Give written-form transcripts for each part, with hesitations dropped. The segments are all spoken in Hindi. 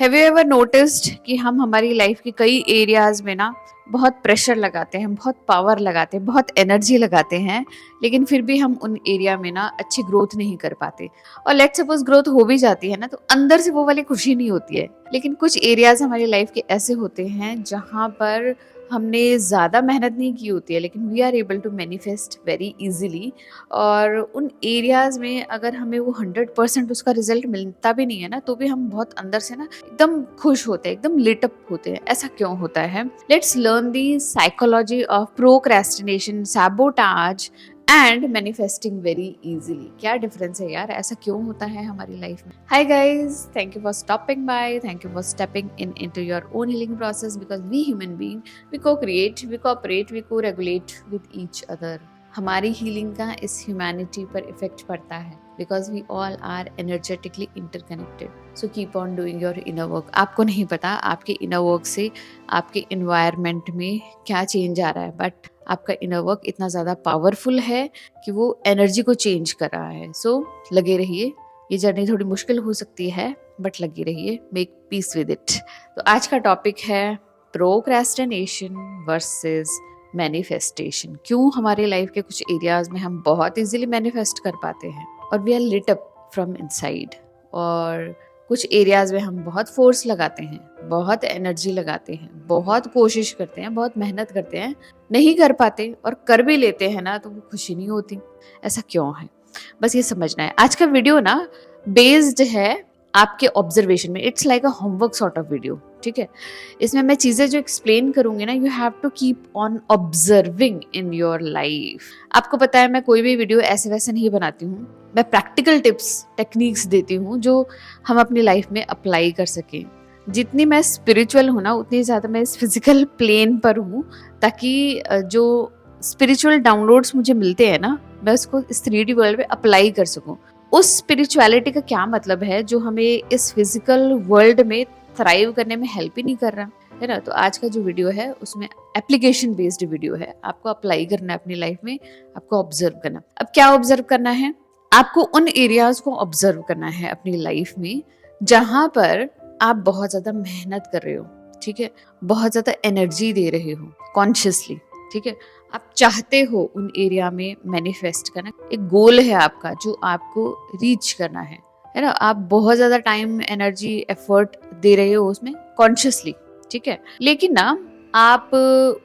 हैव यू एवर नोटिस्ड कि हम हमारी लाइफ के कई एरियाज में ना बहुत प्रेशर लगाते हैं, बहुत पावर लगाते हैं, बहुत एनर्जी लगाते हैं, लेकिन फिर भी हम उन एरिया में ना अच्छी ग्रोथ नहीं कर पाते। और लेट्स सपोज ग्रोथ हो भी जाती है ना, तो अंदर से वो वाली खुशी नहीं होती है। लेकिन कुछ एरियाज हमारी लाइफ के ऐसे होते हैं जहाँ पर हमने ज़्यादा मेहनत नहीं की होती है, लेकिन we are able to manifest very easily. और उन एरियाज में अगर हमें वो 100% उसका रिजल्ट मिलता भी नहीं है ना, तो भी हम बहुत अंदर से ना एकदम खुश होते हैं, एकदम लिटअप होते हैं। ऐसा क्यों होता है? Let's learn the psychology of procrastination, sabotage and manifesting very easily. क्या डिफरेंस है यार, ऐसा क्यों होता है हमारी लाइफ में? Hi guys, thank you for stopping by, thank you for stepping in into your own healing process, because we human being, we co-create, we cooperate, we co-regulate with each other. हमारी हीलिंग का इस ह्यूमैनिटी पर इफेक्ट पड़ता है because we all are energetically interconnected. So keep on doing your inner work. आपको नहीं पता आपके इनर वर्क से आपके इन्वायरमेंट में क्या चेंज आ रहा है, बट आपका इनर वर्क इतना ज़्यादा पावरफुल है कि वो एनर्जी को चेंज कर रहा है। सो लगे रहिए, ये जर्नी थोड़ी मुश्किल हो सकती है बट लगी रहिए, मेक पीस विद इट। तो आज का टॉपिक है प्रोक्रेस्टिनेशन वर्सेस मैनिफेस्टेशन। क्यों हमारे लाइफ के कुछ एरियाज में हम बहुत इजीली मैनिफेस्ट कर पाते हैं और we are lit up from inside, और कुछ एरियाज में हम बहुत फोर्स लगाते हैं, बहुत एनर्जी लगाते हैं, बहुत कोशिश करते हैं, बहुत मेहनत करते हैं, नहीं कर पाते, और कर भी लेते हैं ना तो वो खुशी नहीं होती। ऐसा क्यों है, बस ये समझना है। आज का वीडियो ना बेस्ड है आपके ऑब्जर्वेशन में। It's like a homework sort of video, ठीक है। इसमें मैं चीजें जो एक्सप्लेन करूंगी ना, you have to keep on observing in your life. आपको पता है मैं कोई भी वीडियो ऐसे वैसे नहीं बनाती हूँ, मैं प्रैक्टिकल टिप्स टेक्निक्स देती हूँ जो हम अपनी लाइफ में अप्लाई कर सकें। जितनी मैं स्पिरिचुअल हूँ ना, उतनी ज़्यादा मैं इस फिजिकल प्लेन पर हूँ, ताकि जो स्पिरिचुअल डाउनलोड्स मुझे मिलते हैं ना, मैं उसको इस 3D वर्ल्ड में अप्लाई कर सकूँ। उस स्पिरिचुअलिटी का क्या मतलब है जो हमें इस फिजिकल वर्ल्ड में थ्राइव करने में हेल्प ही नहीं कर रहा है ना। तो आज का जो वीडियो है उसमें एप्लीकेशन बेस्ड वीडियो है, आपको अप्लाई करना है अपनी लाइफ में, आपको ऑब्जर्व करना। अब क्या ऑब्जर्व करना है? आपको उन एरियाज को ऑब्जर्व करना है अपनी लाइफ में जहां पर आप बहुत ज्यादा मेहनत कर रहे हो, ठीक है, बहुत ज्यादा एनर्जी दे रहे हो कॉन्शियसली, ठीक है, आप चाहते हो उन एरिया में मैनिफेस्ट करना। एक गोल है आपका जो आपको रीच करना है ना। आप बहुत ज्यादा टाइम, एनर्जी, एफर्ट दे रहे हो उसमें कॉन्शियसली, ठीक है, लेकिन ना आप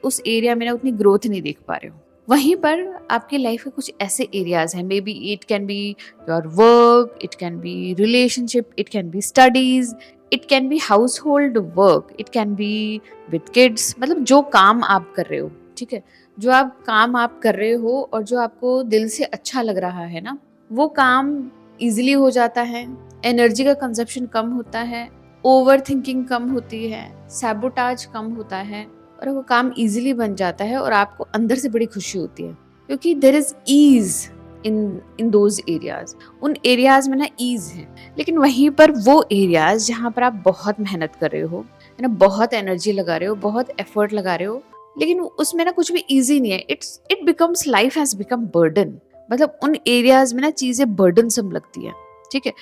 उस एरिया में ना उतनी ग्रोथ नहीं देख पा रहे हो। वहीं पर आपकी लाइफ के कुछ ऐसे एरियाज हैं, may be it can be your work, it can be relationship, it can be studies, it can be house hold work, it can be with kids. मतलब जो काम आप कर रहे हो, ठीक है, जो काम आप कर रहे हो और जो आपको दिल से अच्छा लग रहा है ना, वो काम इजीली हो जाता है, एनर्जी का कंजप्शन कम होता है, ओवर थिंकिंग कम होती है, सैबोटाज कम होता है, और वो काम इजीली बन जाता है और आपको अंदर से बड़ी खुशी होती है, क्योंकि there is ease in those areas. उन एरियाज में ना ईज है। लेकिन वहीं पर वो एरियाज जहाँ पर आप बहुत मेहनत कर रहे हो, है ना, बहुत एनर्जी लगा रहे हो, बहुत एफर्ट लगा रहे हो, लेकिन उसमें ना कुछ भी इजी नहीं है। It becomes, life has become burden. मतलब उन एरियाज में ना चीजें बर्डनसम लगती है, ठीक है।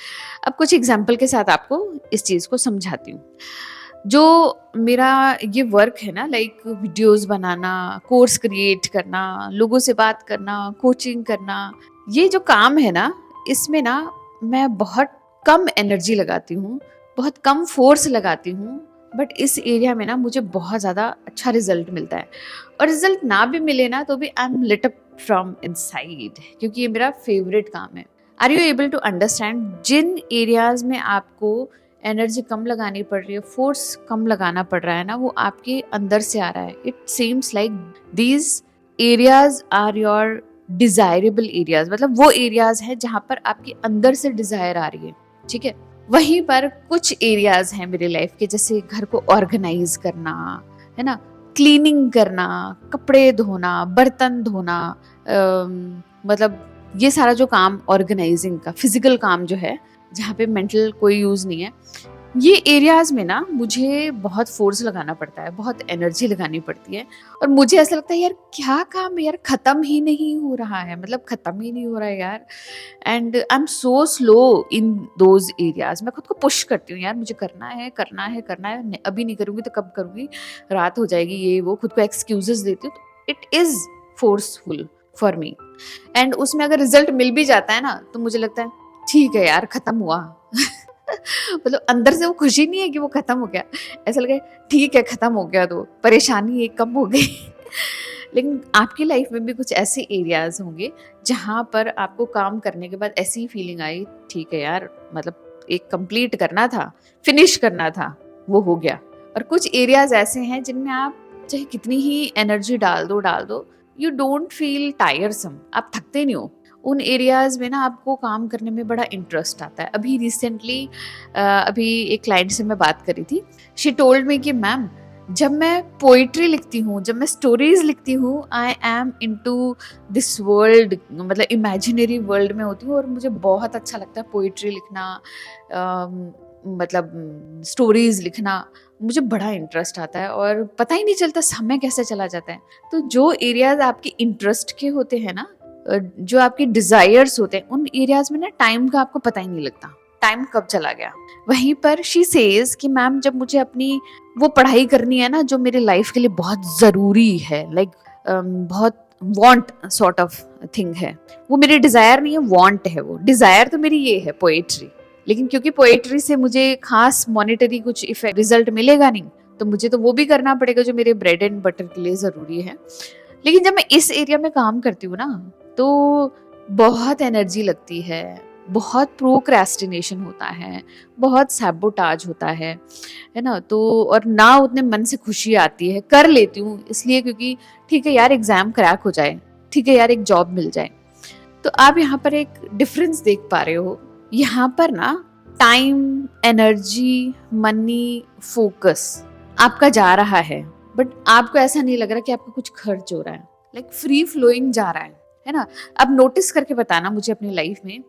अब कुछ एग्जाम्पल के साथ आपको इस चीज को समझाती हूँ। जो मेरा ये वर्क है ना, लाइक वीडियोस बनाना, कोर्स क्रिएट करना, लोगों से बात करना, कोचिंग करना, ये जो काम है ना, इसमें ना मैं बहुत कम एनर्जी लगाती हूँ, बहुत कम फोर्स लगाती हूँ, बट इस एरिया में ना मुझे बहुत ज़्यादा अच्छा रिजल्ट मिलता है। और रिजल्ट ना भी मिले ना तो भी I am lit up from inside, क्योंकि ये मेरा फेवरेट काम है। Are you able to understand? जिन एरियाज में आपको एनर्जी कम लगानी पड़ रही है, फोर्स कम लगाना पड़ रहा है ना, वो आपके अंदर से आ रहा है। It seems like these areas are your desirable areas. मतलब वो एरियाज है जहां पर आपके अंदर से डिजायर आ रही है, ठीक है। वहीं पर कुछ एरियाज हैं मेरी लाइफ के, जैसे घर को ऑर्गेनाइज करना, है ना, क्लीनिंग करना, कपड़े धोना, बर्तन धोना, मतलब ये सारा जो काम ऑर्गेनाइजिंग का फिजिकल काम जो है, जहाँ पे मेंटल कोई यूज नहीं है, ये एरियाज़ में ना मुझे बहुत फ़ोर्स लगाना पड़ता है, बहुत एनर्जी लगानी पड़ती है और मुझे ऐसा लगता है यार क्या काम है यार, ख़त्म ही नहीं हो रहा है, मतलब ख़त्म ही नहीं हो रहा है यार। And I am so slow in those areas. मैं खुद को पुश करती हूँ यार, मुझे करना है, करना है, करना है, अभी नहीं करूँगी तो कब करूँगी, रात हो जाएगी, ये वो, खुद को एक्सक्यूज़ेज़ देती हूँ। तो it is forceful for me. And उसमें अगर रिज़ल्ट मिल भी जाता है ना, तो मुझे लगता है ठीक है यार, ख़त्म हुआ। मतलब अंदर से वो खुशी नहीं है कि वो खत्म हो गया, ऐसा लगे ठीक है खत्म हो गया, तो परेशानी एक कम हो गई। लेकिन आपकी लाइफ में भी कुछ ऐसे एरियाज होंगे जहाँ पर आपको काम करने के बाद ऐसी ही फीलिंग आई, ठीक है यार, मतलब एक कंप्लीट करना था, फिनिश करना था, वो हो गया। और कुछ एरियाज ऐसे हैं जिनमें आप चाहे कितनी ही एनर्जी डाल दो, यू डोंट फील टायरसम, आप थकते नहीं हो। उन एरियाज़ में ना आपको काम करने में बड़ा इंटरेस्ट आता है। अभी रिसेंटली अभी एक क्लाइंट से मैं बात करी थी। शी टोल्ड मी कि मैम, जब मैं पोइट्री लिखती हूँ, जब मैं स्टोरीज लिखती हूँ, I am into this world, मतलब इमेजिनरी वर्ल्ड में होती हूँ और मुझे बहुत अच्छा लगता है पोइट्री लिखना, मतलब स्टोरीज लिखना, मुझे बड़ा इंटरेस्ट आता है और पता ही नहीं चलता समय कैसे चला जाता है। तो जो एरियाज आपके इंटरेस्ट के होते हैं ना, जो आपके डिजायर्स होते हैं, उन एरियाज में ना टाइम का आपको पता ही नहीं लगता, टाइम कब चला गया। वहीं पर शी सेज कि मैम, जब मुझे अपनी वो पढ़ाई करनी है ना जो मेरे लाइफ के लिए बहुत जरूरी है, लाइक बहुत वांट सॉर्ट ऑफ थिंग है, वो मेरी डिजायर नहीं है, वांट है। वो डिजायर तो मेरी ये है पोएट्री, लेकिन क्योंकि पोएट्री से मुझे खास मॉनेटरी कुछ इफेक्ट रिजल्ट मिलेगा नहीं, तो मुझे तो वो भी करना पड़ेगा जो मेरे ब्रेड एंड बटर के लिए जरूरी है। लेकिन जब मैं इस एरिया में काम करती हूँ ना, तो बहुत एनर्जी लगती है, बहुत प्रोक्रेस्टिनेशन होता है, बहुत सैबोटाज होता है ना। तो और ना उतने मन से खुशी आती है, कर लेती हूँ इसलिए क्योंकि ठीक है यार एग्जाम क्रैक हो जाए, ठीक है यार एक जॉब मिल जाए। तो आप यहाँ पर एक डिफरेंस देख पा रहे हो। यहाँ पर ना टाइम, एनर्जी, मनी, फोकस आपका जा रहा है, बट आपको ऐसा नहीं लग रहा कि आपका कुछ खर्च हो रहा है, लाइक फ्री फ्लोइंग जा रहा है ना। अब नोटिस करके बताना मुझे अपनी लाइफ में,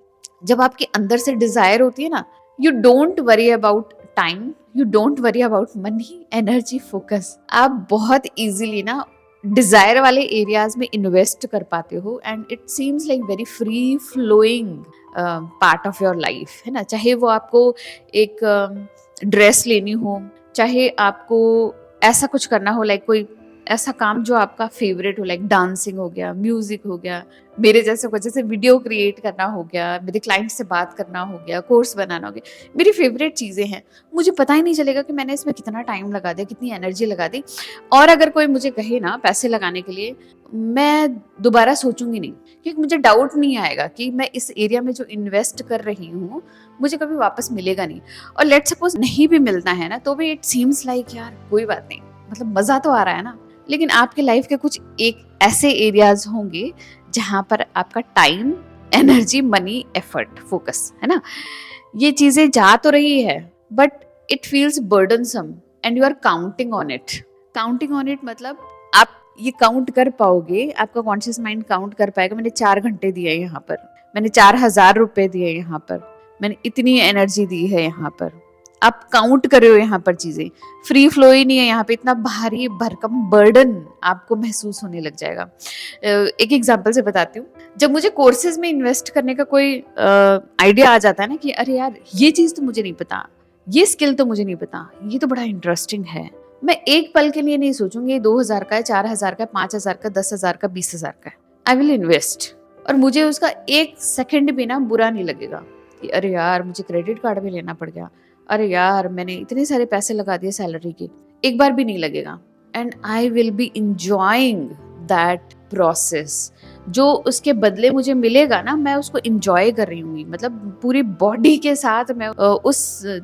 जब आपके अंदर से डिजायर होती है ना, you don't worry about time, you don't worry about money, energy, focus, आप बहुत इजीली ना डिजायर वाले एरियाज में इन्वेस्ट कर पाते हो and it seems like very free flowing part of your life, है ना। चाहे वो आपको एक ड्रेस लेनी हो, चाहे आपको ऐसा कुछ करना हो, लाइक कोई ऐसा काम जो आपका फेवरेट हो, लाइक डांसिंग हो गया, म्यूजिक हो गया, मेरे जैसे को जैसे वीडियो क्रिएट करना हो गया, मेरे क्लाइंट से बात करना हो गया, कोर्स बनाना हो गया, मेरी फेवरेट चीज़ें हैं। मुझे पता ही नहीं चलेगा कि मैंने इसमें कितना टाइम लगा दिया, कितनी एनर्जी लगा दी। और अगर कोई मुझे कहे ना पैसे लगाने के लिए, मैं दोबारा सोचूंगी नहीं, क्योंकि मुझे डाउट नहीं आएगा कि मैं इस एरिया में जो इन्वेस्ट कर रही हूँ मुझे कभी वापस मिलेगा नहीं। और लेट सपोज नहीं भी मिलना है ना, तो भी इट सीम्स लाइक यार कोई बात नहीं, मतलब मज़ा तो आ रहा है ना। लेकिन आपके लाइफ के कुछ एक ऐसे एरियाज होंगे जहां पर आपका time, energy, money, effort, focus, है ना, ये चीजें जा तो रही है, but it feels burdensome and you are counting on it. Counting on it मतलब आप ये काउंट कर पाओगे, आपका कॉन्शियस माइंड काउंट कर पाएगा, मैंने 4 घंटे दिए यहाँ पर, मैंने 4,000 रुपए दिए यहाँ पर, मैंने इतनी एनर्जी दी है यहाँ पर। आप काउंट कर रहे हो यहाँ पर चीजें, फ्री फ्लो ही नहीं है यहाँ पे, इतना भारी भरकम बर्डन आपको महसूस होने लग जाएगा। एक एग्जांपल से बताती हूँ। जब मुझे कोर्सेज में इन्वेस्ट करने का कोई आइडिया आ जाता है ना कि अरे यार ये चीज तो मुझे नहीं पता, ये स्किल तो मुझे नहीं पता, ये तो बड़ा इंटरेस्टिंग है, मैं एक पल के लिए नहीं सोचूंगी 2,000 का है, 4,000 का, 5,000 का, 10,000 का, 20,000 का, आई विल इन्वेस्ट। और मुझे उसका एक सेकंड भी ना बुरा नहीं लगेगा कि अरे यार मुझे क्रेडिट कार्ड भी लेना पड़ गया, अरे यार मैंने इतने सारे पैसे लगा दिए सैलरी के, एक बार भी नहीं लगेगा। And I will be enjoying that process. जो उसके बदले मुझे मिलेगा ना, मैं उसको इंजॉय कर रही हूँ, मतलब पूरी बॉडी के साथ मैं उस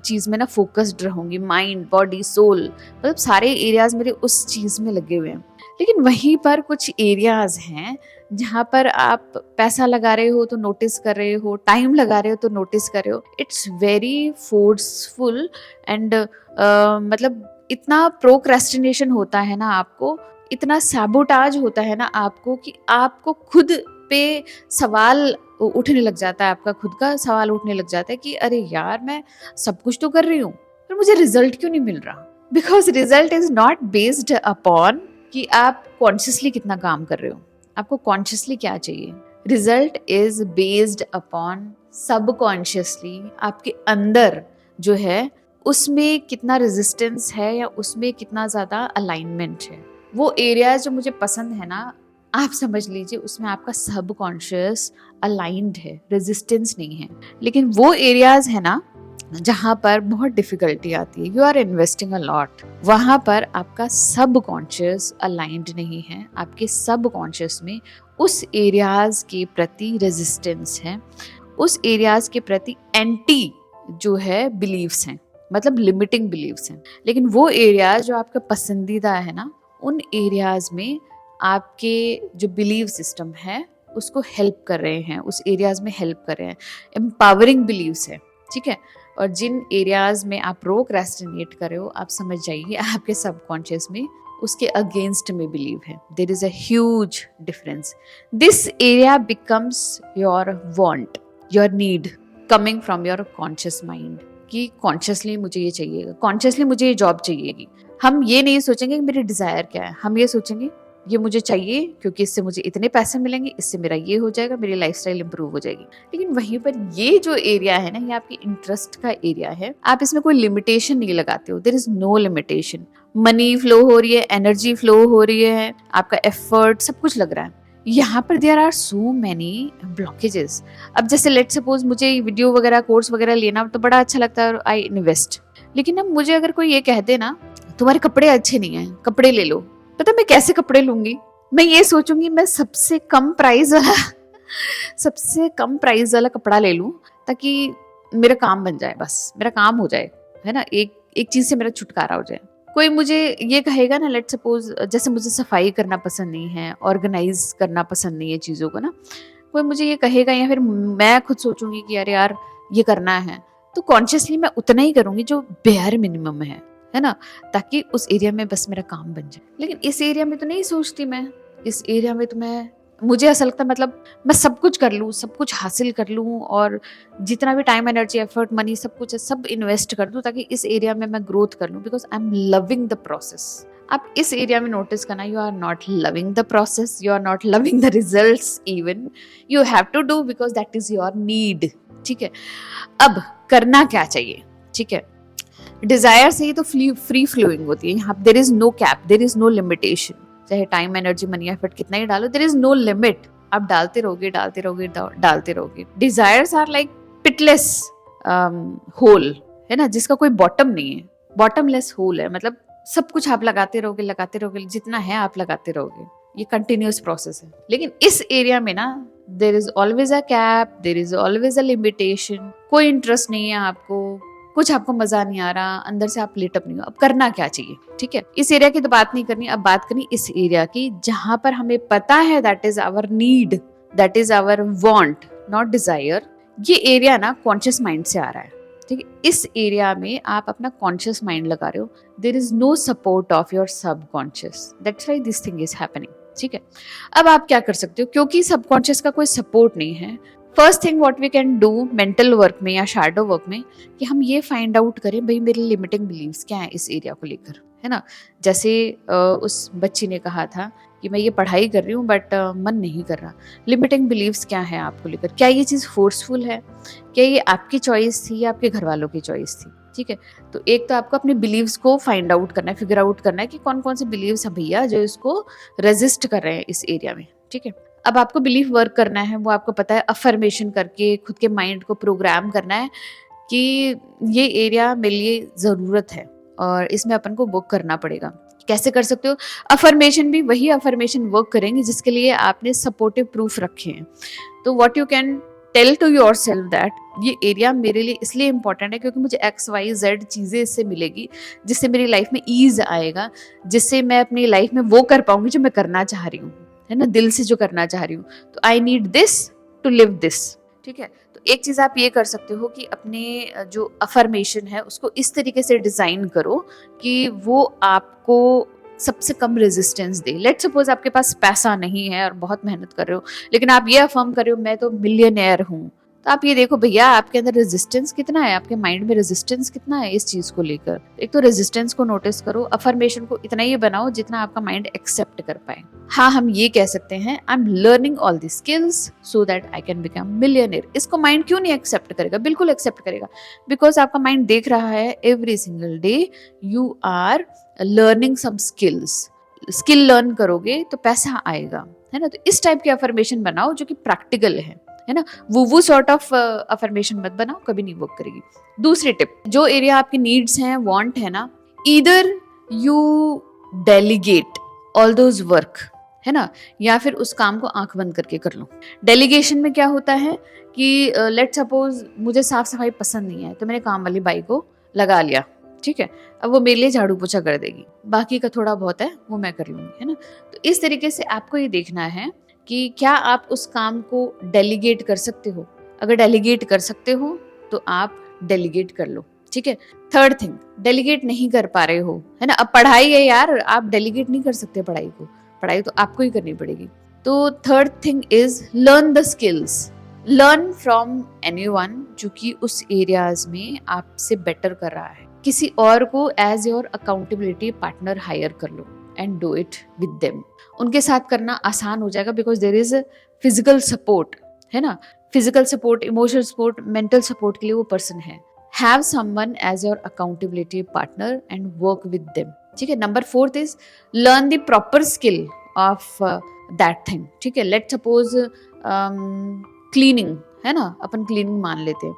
चीज में ना फोकस्ड रहूंगी, माइंड, बॉडी, सोल, मतलब सारे एरियाज मेरे उस चीज में लगे हुए हैं। लेकिन वहीं पर कुछ एरियाज हैं जहाँ पर आप पैसा लगा रहे हो तो नोटिस कर रहे हो, टाइम लगा रहे हो तो नोटिस कर रहे हो, इट्स वेरी फोर्सफुल एंड मतलब इतना प्रोक्रेस्टिनेशन होता है ना आपको, इतना सैबोटाज होता है ना आपको, कि आपको खुद पे सवाल उठने लग जाता है, आपका खुद का सवाल उठने लग जाता है कि अरे यार मैं सब कुछ तो कर रही हूँ, पर मुझे रिजल्ट क्यों नहीं मिल रहा? Because result is not based upon कि आप कॉन्शियसली कितना काम कर रहे हो, आपको कॉन्शियसली क्या चाहिए। Result is based upon subconsciously आपके अंदर जो है उसमें कितना रेजिस्टेंस है या उसमें कितना ज़्यादा अलाइनमेंट है। वो एरिया जो मुझे पसंद है ना, आप समझ लीजिए उसमें आपका सबकॉन्शियस अलाइंड है, रेजिस्टेंस नहीं है। लेकिन वो एरियाज है ना जहाँ पर बहुत डिफिकल्टी आती है, you are investing a lot, वहाँ पर आपका सबकॉन्शियस अलाइंड नहीं है। आपके सबकॉन्शियस में उस एरियाज के प्रति रेजिस्टेंस है, उस एरियाज के प्रति एंटी जो है बिलीव्स हैं, मतलब लिमिटिंग बिलीव्स हैं। लेकिन वो एरियाज जो आपका पसंदीदा है ना, उन एरियाज में आपके जो बिलीव सिस्टम है उसको हेल्प कर रहे हैं, उस एरियाज में हेल्प कर रहे हैं, एम्पावरिंग बिलीव्स है, ठीक है। और जिन एरियाज में आप प्रोक्रेस्टिनेट कर रहे हो, आप समझ जाइए आपके सबकॉन्शियस में उसके अगेंस्ट में बिलीव है। There is a huge difference. This area becomes your want, your need coming from your conscious mind, कि कॉन्शियसली मुझे ये चाहिए, कॉन्शियसली मुझे ये जॉब चाहिएगी। हम ये नहीं सोचेंगे कि मेरी डिजायर क्या है, हम ये सोचेंगे ये मुझे चाहिए क्योंकि इससे मुझे इतने पैसे मिलेंगे, इससे मेरा ये हो जाएगा, मेरी लाइफस्टाइल इंप्रूव हो जाएगी। लेकिन वहीं पर ये जो एरिया है ना, ये आपकी इंटरेस्ट का एरिया है, आप इसमें कोई लिमिटेशन नहीं लगाते हो। There is no limitation. Money flow हो रही है, एनर्जी फ्लो हो रही है, आपका एफर्ट सब कुछ लग रहा है। यहाँ पर there are so many blockages. अब जैसे लेट सपोज मुझे वीडियो वगैरह कोर्स वगैरह लेना तो बड़ा अच्छा लगता है, आई इन्वेस्ट। लेकिन अब मुझे अगर कोई ये कह दे ना तुम्हारे कपड़े अच्छे नहीं है, कपड़े ले लो, पता मैं कैसे कपड़े लूंगी? मैं ये सोचूंगी मैं सबसे कम प्राइस वाला सबसे कम प्राइस वाला कपड़ा ले लूं ताकि मेरा काम बन जाए, बस मेरा काम हो जाए, है ना, एक चीज से मेरा छुटकारा हो जाए। कोई मुझे ये कहेगा ना, लेट सपोज जैसे मुझे सफाई करना पसंद नहीं है, ऑर्गेनाइज करना पसंद नहीं है चीज़ों को ना, कोई मुझे ये कहेगा या फिर मैं खुद सोचूंगी कि अरे यार ये करना है, तो कॉन्शियसली मैं उतना ही करूंगी जो बेयर मिनिमम है ना, ताकि उस एरिया में बस मेरा काम बन जाए। लेकिन इस एरिया में तो नहीं सोचती मैं, इस एरिया में तो मुझे ऐसा लगता है मतलब मैं सब कुछ कर लूँ, सब कुछ हासिल कर लूँ और जितना भी टाइम एनर्जी एफर्ट मनी सब कुछ है सब इन्वेस्ट कर दूँ ताकि इस एरिया में मैं ग्रोथ कर लूँ, because I am loving the process. आप इस एरिया में नोटिस करना, you are not loving the process, you are not loving the results, even you have to do because that is your need, ठीक है। अब करना क्या चाहिए, ठीक है। डिजायर से ही तो फ्री फ्लोइंग होती है, यहाँ there is no cap, there is no limitation. चाहे टाइम एनर्जी मनी एफर्ट कितना ही डालो, देयर इज नो लिमिट, आप डालते रहोगे डालते रहोगे डालते रहोगे। Desires are like pitless hole, है ना, जिसका कोई बॉटम नहीं है, बॉटमलेस होल है, मतलब सब कुछ आप लगाते रहोगे, जितना है आप लगाते रहोगे, ये कंटिन्यूअस प्रोसेस है। लेकिन इस एरिया में ना there is always a cap, there is always a limitation, कोई इंटरेस्ट नहीं है आपको, कुछ आपको मजा नहीं आ रहा, अंदर से आप लेटअप नहीं हो। अब करना क्या चाहिए, ठीक है। इस एरिया की तो बात नहीं करनी, अब बात करनी इस एरिया की जहां पर हमें पता है that is our need, that is our want, not desire. ये एरिया ना कॉन्शियस माइंड से आ रहा है, ठीक है। इस एरिया में आप अपना कॉन्शियस माइंड लगा रहे हो, there is no support of your subconscious, that's why this thing is happening, ठीक है। अब आप क्या कर सकते हो, क्योंकि सबकॉन्शियस का कोई सपोर्ट नहीं है, first thing what we can do mental work में या शैडो वर्क में, कि हम ये फाइंड आउट करें भाई मेरे लिमिटिंग बिलीव्स क्या है इस एरिया को लेकर, है ना। जैसे उस बच्ची ने कहा था कि मैं ये पढ़ाई कर रही हूँ बट मन नहीं कर रहा, लिमिटिंग बिलीव्स क्या है आपको लेकर, क्या ये चीज़ फोर्सफुल है, क्या ये आपकी चॉइस थी या आपके घर वालों की चॉइस थी, ठीक है। तो एक तो आपको अपने बिलीव्स को फाइंड आउट करना है, फिगर आउट करना है कि कौन कौन से बिलीव्स हैं भैया जो इसको रेजिस्ट कर रहे हैं इस एरिया में, ठीक है। अब आपको बिलीफ वर्क करना है, वो आपको पता है, अफर्मेशन करके खुद के माइंड को प्रोग्राम करना है कि ये एरिया मेरे लिए ज़रूरत है और इसमें अपन को वर्क करना पड़ेगा। कैसे कर सकते हो, अफर्मेशन भी वही अफर्मेशन वर्क करेंगे जिसके लिए आपने सपोर्टिव प्रूफ रखे हैं। तो what you can tell to yourself that ये एरिया मेरे लिए इसलिए इंपॉर्टेंट है क्योंकि मुझे XYZ चीज़ें इससे मिलेगी जिससे मेरी लाइफ में ईज आएगा, जिससे मैं अपनी लाइफ में वो कर पाऊंगी जो मैं करना चाह रही हूँ, है ना, दिल से जो करना चाह रही हूँ। तो I need this to live this, ठीक है। तो एक चीज आप ये कर सकते हो कि अपने जो अफर्मेशन है उसको इस तरीके से डिजाइन करो कि वो आपको सबसे कम रेजिस्टेंस दे। लेट सपोज आपके पास पैसा नहीं है और बहुत मेहनत कर रहे हो, लेकिन आप ये अफर्म कर रहे हो मैं तो मिलियनेयर हूँ, तो आप ये देखो भैया आपके अंदर रेजिस्टेंस कितना है, आपके माइंड में रेजिस्टेंस कितना है इस चीज को लेकर। एक तो रेजिस्टेंस को नोटिस करो, अफर्मेशन को इतना ही बनाओ जितना आपका माइंड एक्सेप्ट कर पाए। हाँ, हम ये कह सकते हैं I am learning all the skills so that I can become millionaire. इसको माइंड क्यों नहीं एक्सेप्ट करेगा? बिल्कुल एक्सेप्ट करेगा, बिकॉज आपका माइंड देख रहा है every single day you are learning some skills. Skill learn करोगे तो पैसा आएगा, है ना। तो इस टाइप की अफर्मेशन बनाओ जो कि प्रैक्टिकल है ना। वो सॉर्ट ऑफ अफर्मेशन मत बनाओ, कभी नहीं वर्क करेगी। दूसरी टिप, जो एरिया आपकी नीड्स हैं, वांट है ना, either you delegate all those work, है ना, या फिर उस काम को आंख बंद करके कर लो। डेलीगेशन में क्या होता है कि लेट सपोज मुझे साफ सफाई पसंद नहीं है तो मैंने काम वाली बाई को लगा लिया, ठीक है, अब वो मेरे लिए झाड़ू पोछा कर देगी, बाकी का थोड़ा बहुत है वो मैं कर लूंगी, है ना। तो इस तरीके से आपको ये देखना है कि क्या आप उस काम को डेलीगेट कर सकते हो। अगर डेलीगेट कर सकते हो तो आप डेलीगेट कर लो, ठीक है। थर्ड थिंग, डेलीगेट नहीं कर पा रहे हो, है ना, अब पढ़ाई है यार, आप डेलीगेट नहीं कर सकते पढ़ाई को, पढ़ाई तो आपको ही करनी पड़ेगी। तो third thing is learn the skills, learn from anyone जो कि उस एरियाज में आपसे बेटर कर रहा है। किसी और को as your accountability partner hire कर लो and do it with them. उनके साथ करना आसान हो जाएगा because there is physical support, है ना, physical support, emotional support, mental support के लिए वो पर्सन है। Have someone as your accountability partner and work with them, ठीक है। Number fourth is learn the proper skill of that thing, ठीक है। लेट सपोज क्लीनिंग, है ना, अपन क्लीनिंग मान लेते हैं।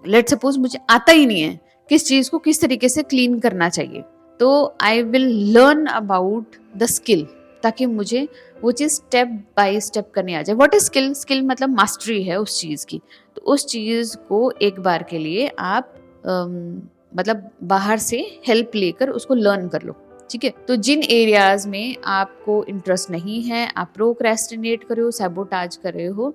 लेट सपोज मुझे आता ही नहीं है किस चीज को किस तरीके से क्लीन करना चाहिए, तो I will learn about the skill, ताकि मुझे वो चीज स्टेप बाय स्टेप करनी आ जाए। What is skill? स्किल मतलब मास्टरी है उस चीज की। तो उस चीज को एक बार के लिए आप मतलब बाहर से हेल्प लेकर उसको लर्न कर लो, ठीक है। तो जिन एरियाज में आपको इंटरेस्ट नहीं है, आप प्रोक्रेस्टिनेट कर रहे हो, सैबोटाज कर रहे हो,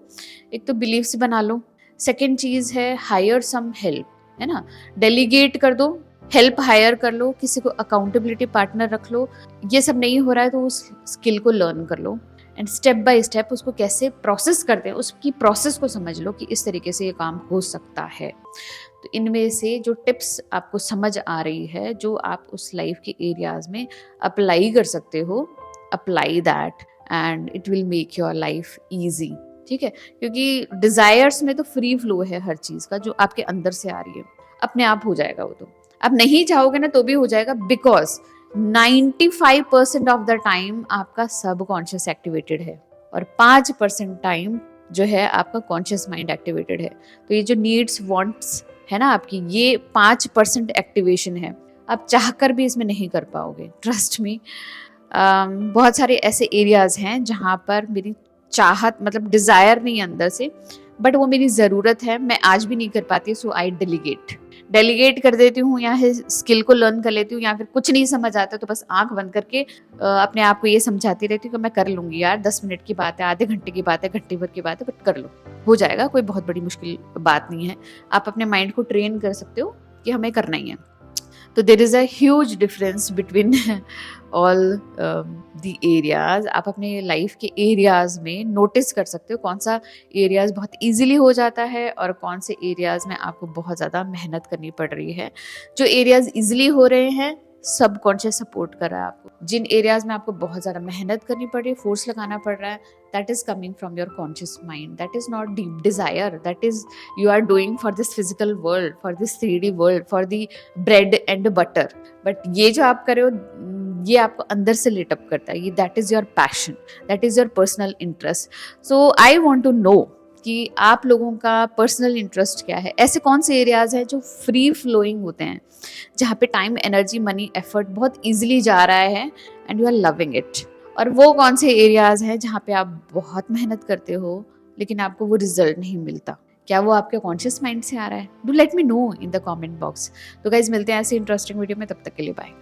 एक तो बिलीव्स बना लो। सेकेंड चीज है हायर सम हेल्प, है ना, डेलीगेट कर दो, हेल्प हायर कर लो, किसी को अकाउंटेबिलिटी पार्टनर रख लो। ये सब नहीं हो रहा है तो उस स्किल को लर्न कर लो एंड स्टेप बाय स्टेप उसको कैसे प्रोसेस करते हैं उसकी प्रोसेस को समझ लो कि इस तरीके से ये काम हो सकता है। तो इनमें से जो टिप्स आपको समझ आ रही है, जो आप उस लाइफ के एरियाज में अप्लाई कर सकते हो, apply that and it will make your life easy, ठीक है। क्योंकि डिजायर्स में तो फ्री फ्लो है हर चीज का, जो आपके अंदर से आ रही है अपने आप हो जाएगा। वो तो आप नहीं चाहोगे ना तो भी हो जाएगा, बिकॉज 95% ऑफ द टाइम आपका सब कॉन्शियस एक्टिवेटेड है और 5% टाइम जो है आपका कॉन्शियस माइंड एक्टिवेटेड है। तो ये जो नीड्स वांट्स है ना आपकी, ये 5% एक्टिवेशन है। आप चाहकर भी इसमें नहीं कर पाओगे, ट्रस्ट मी। बहुत सारे ऐसे एरियाज हैं जहाँ पर मेरी चाहत मतलब डिजायर नहीं है अंदर से, बट वो मेरी ज़रूरत है, मैं आज भी नहीं कर पाती, सो आई डेलीगेट कर देती हूँ, या स्किल को लर्न कर लेती हूँ, या फिर कुछ नहीं समझ आता तो बस आंख बंद करके अपने आप को ये समझाती रहती हूँ कि मैं कर लूँगी यार, 10 मिनट की बात है, आधे घंटे की बात है, घंटे भर की बात है, बट कर लो, हो जाएगा, कोई बहुत बड़ी मुश्किल बात नहीं है। आप अपने माइंड को ट्रेन कर सकते हो कि हमें करना ही है। तो there is a huge difference between all the areas. आप अपने लाइफ के एरियाज में नोटिस कर सकते हो कौन सा एरियाज बहुत इजीली हो जाता है और कौन से एरियाज में आपको बहुत ज़्यादा मेहनत करनी पड़ रही है। जो एरियाज इजीली हो रहे हैं सब कॉन्शियस सपोर्ट कर रहा है आपको। जिन एरियाज में आपको बहुत ज़्यादा मेहनत करनी पड़ रही है, फोर्स लगाना पड़ रहा है, that is coming from your conscious mind, that is not deep desire, that is you are doing for this physical world, for this 3D world, for the bread and butter. But ये जो आप कर रहे हो ये आपको अंदर से लिट अप करता है, ये that is your passion, that is your personal interest. So I want to know कि आप लोगों का पर्सनल इंटरेस्ट क्या है, ऐसे कौन से एरियाज हैं जो फ्री फ्लोइंग होते हैं, जहाँ पे टाइम, एनर्जी, मनी, एफर्ट बहुत इजीली जा रहा है and you are loving it, और वो कौन से एरियाज हैं जहाँ पे आप बहुत मेहनत करते हो लेकिन आपको वो रिजल्ट नहीं मिलता। क्या वो आपके कॉन्शियस माइंड से आ रहा है? Do let me know in the comment box. तो गाइज मिलते हैं ऐसे इंटरेस्टिंग वीडियो में, तब तक के लिए बाय।